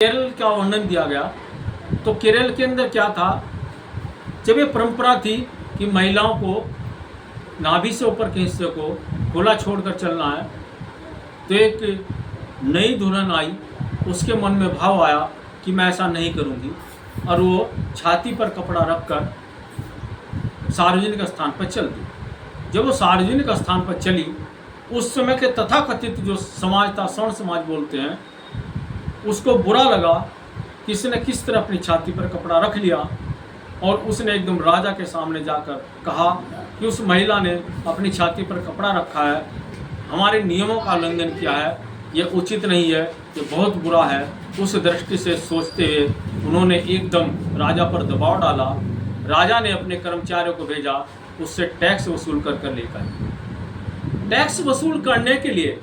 केरल का वर्णन दिया गया। तो केरल के अंदर क्या था, जब ये परंपरा थी कि महिलाओं को नाभि से ऊपर के हिस्से को खुला छोड़कर चलना है, तो एक नई दुल्हन आई, उसके मन में भाव आया कि मैं ऐसा नहीं करूंगी, और वो छाती पर कपड़ा रखकर सार्वजनिक स्थान पर चल दी। जब वो सार्वजनिक स्थान पर चली, उस समय के तथाकथित जो समाज था, स्वर्ण समाज बोलते हैं, उसको बुरा लगा कि इसने किस तरह अपनी छाती पर कपड़ा रख लिया, और उसने एकदम राजा के सामने जाकर कहा कि उस महिला ने अपनी छाती पर कपड़ा रखा है, हमारे नियमों का उल्लंघन किया है, ये उचित नहीं है, ये बहुत बुरा है। उस दृष्टि से सोचते हुए उन्होंने एकदम राजा पर दबाव डाला। राजा ने अपने कर्मचारियों को भेजा, उससे टैक्स वसूल कर लेकर। टैक्स वसूल करने के लिए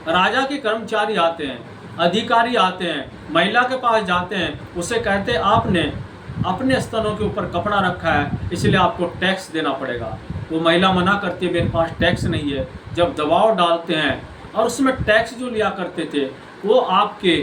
राजा के कर्मचारी आते हैं, अधिकारी आते हैं, महिला के पास जाते हैं, उसे कहते आपने अपने स्तनों के ऊपर कपड़ा रखा है, इसलिए आपको टैक्स देना पड़ेगा। वो महिला मना करती है, मेरे पास टैक्स नहीं है। जब दबाव डालते हैं, और उसमें टैक्स जो लिया करते थे वो आपके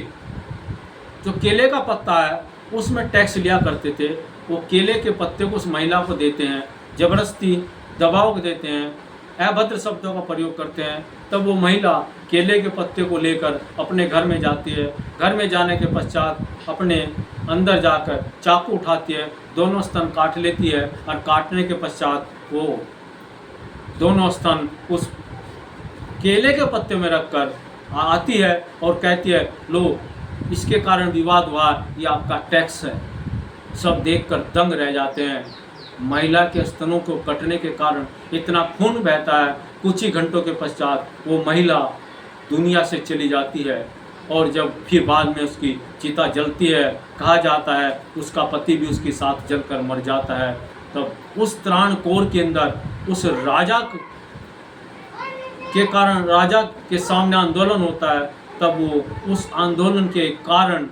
जो केले का पत्ता है उसमें टैक्स लिया करते थे। वो केले के पत्ते को उस महिला को देते हैं, जबरदस्ती दबाव देते हैं, अभद्र शब्दों का प्रयोग करते हैं। तब वो महिला केले के पत्ते को लेकर अपने घर में जाती है। घर में जाने के पश्चात अपने अंदर जाकर चाकू उठाती है, दोनों स्तन काट लेती है, और काटने के पश्चात वो दोनों स्तन उस केले के पत्ते में रखकर आती है और कहती है, लो इसके कारण विवाद हुआ, ये आपका टैक्स है। सब देखकर दंग रह जाते हैं। महिला के स्तनों को कटने के कारण इतना खून बहता है, कुछ ही घंटों के पश्चात वो महिला दुनिया से चली जाती है। और जब फिर बाद में उसकी चिता जलती है, कहा जाता है उसका पति भी उसके साथ जलकर मर जाता है। तब उस त्राणकोर के अंदर उस राजा के कारण, राजा के सामने आंदोलन होता है। तब वो उस आंदोलन के कारण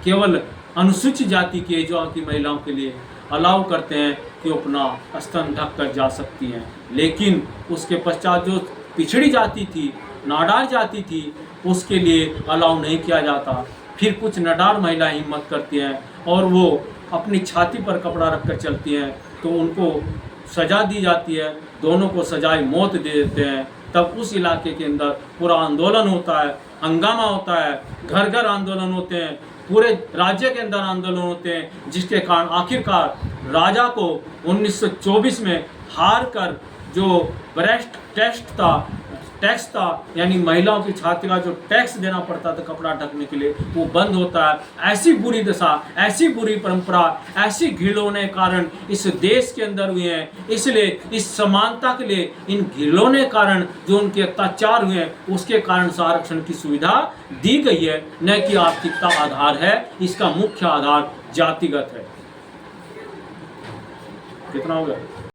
केवल अनुसूचित जाति के जो की महिलाओं के लिए अलाउ करते हैं कि वो अपना स्तन ढक कर जा सकती हैं, लेकिन उसके पश्चात जो पिछड़ी जाति थी, नाडार जाति थी, उसके लिए अलाउ नहीं किया जाता। फिर कुछ नाडार महिलाएं हिम्मत करती हैं और वो अपनी छाती पर कपड़ा रखकर चलती हैं, तो उनको सज़ा दी जाती है, दोनों को सजाए मौत दे देते हैं। तब उस इलाके के अंदर पूरा आंदोलन होता है, हंगामा होता है, घर घर आंदोलन होते हैं, पूरे राज्य के अंदर आंदोलन होते हैं, जिसके कारण आखिरकार राजा को 1924 में हार कर जो ब्रेस्ट टैक्स था, यानी महिलाओं की छाती का जो टैक्स देना पड़ता था कपड़ा ढकने के लिए, वो बंद होता है। ऐसी बुरी दशा, ऐसी बुरी परंपरा, ऐसी घिनौने कारण इस देश के अंदर हुए हैं। इसलिए इस समानता के लिए इन घिनौने कारण जो उनके अत्याचार हुए हैं, उसके कारण आरक्षण की सुविधा दी गई है, न कि आर्थिकता आधार है। इसका मुख्य आधार जातिगत है। कितना हो गया?